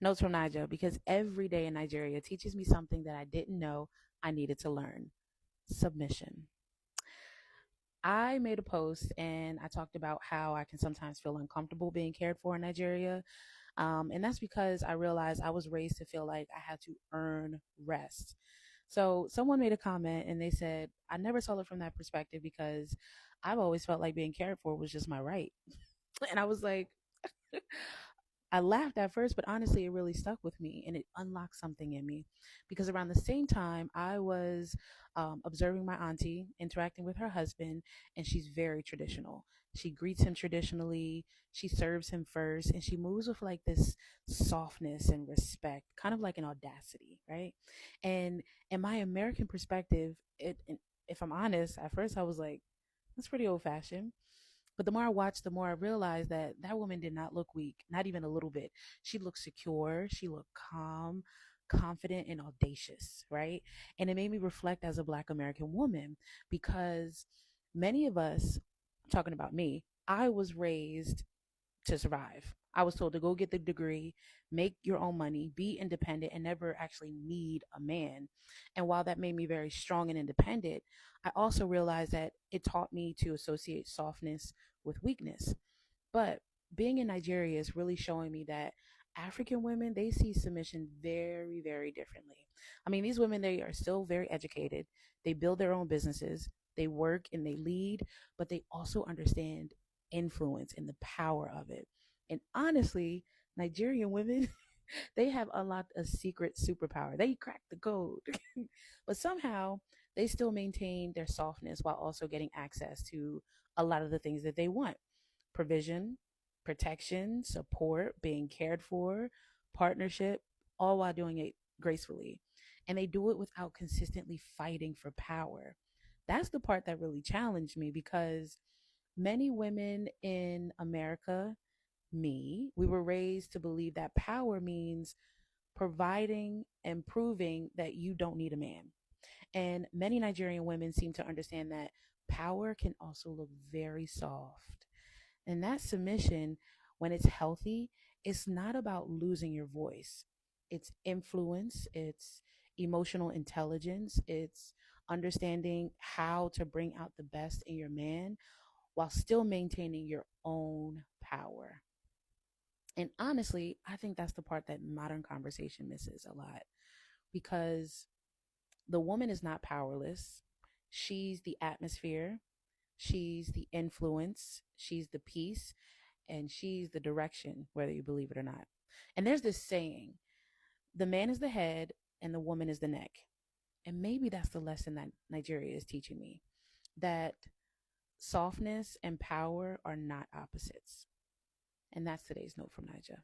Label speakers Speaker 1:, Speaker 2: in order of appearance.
Speaker 1: Notes from Naija, because every day in Nigeria teaches me something that I didn't know I needed to learn: submission. I made a post and I talked about how I can sometimes feel uncomfortable being cared for in Nigeria. And that's because I realized I was raised to feel like I had to earn rest. So someone made a comment and they said, I never saw it from that perspective because I've always felt like being cared for was just my right. And I was like, I laughed at first, but honestly, it really stuck with me and it unlocked something in me. Because around the same time, I was observing my auntie interacting with her husband, and she's very traditional. She greets him traditionally, she serves him first, and she moves with like this softness and respect, kind of like an audacity, right? And in my American perspective, if I'm honest, at first I was like, that's pretty old fashioned. But the more I watched, the more I realized that that woman did not look weak, not even a little bit. She looked secure, she looked calm, confident, and audacious, right? And it made me reflect as a Black American woman because many of us, I'm talking about me, I was raised to survive. I was told to go get the degree, make your own money, be independent, and never actually need a man. And while that made me very strong and independent, I also realized that it taught me to associate softness with weakness. But being in Nigeria is really showing me that African women, they see submission very, very differently. I mean, these women, they are still very educated. They build their own businesses, they work and they lead, but they also understand influence and the power of it. And honestly, Nigerian women, they have unlocked a secret superpower. They cracked the code. But somehow they still maintain their softness while also getting access to a lot of the things that they want: provision, protection, support, being cared for, partnership, all while doing it gracefully. And they do it without consistently fighting for power. That's the part that really challenged me because many women in America, me, we were raised to believe that power means providing and proving that you don't need a man. And many Nigerian women seem to understand that power can also look very soft. And that submission, when it's healthy, it's not about losing your voice. It's influence, it's emotional intelligence, it's understanding how to bring out the best in your man while still maintaining your own power. And honestly, I think that's the part that modern conversation misses a lot because the woman is not powerless. She's the atmosphere, she's the influence, she's the peace, and she's the direction, whether you believe it or not. And there's this saying: the man is the head and the woman is the neck. And maybe that's the lesson that Nigeria is teaching me, that softness and power are not opposites. And that's today's note from Naija.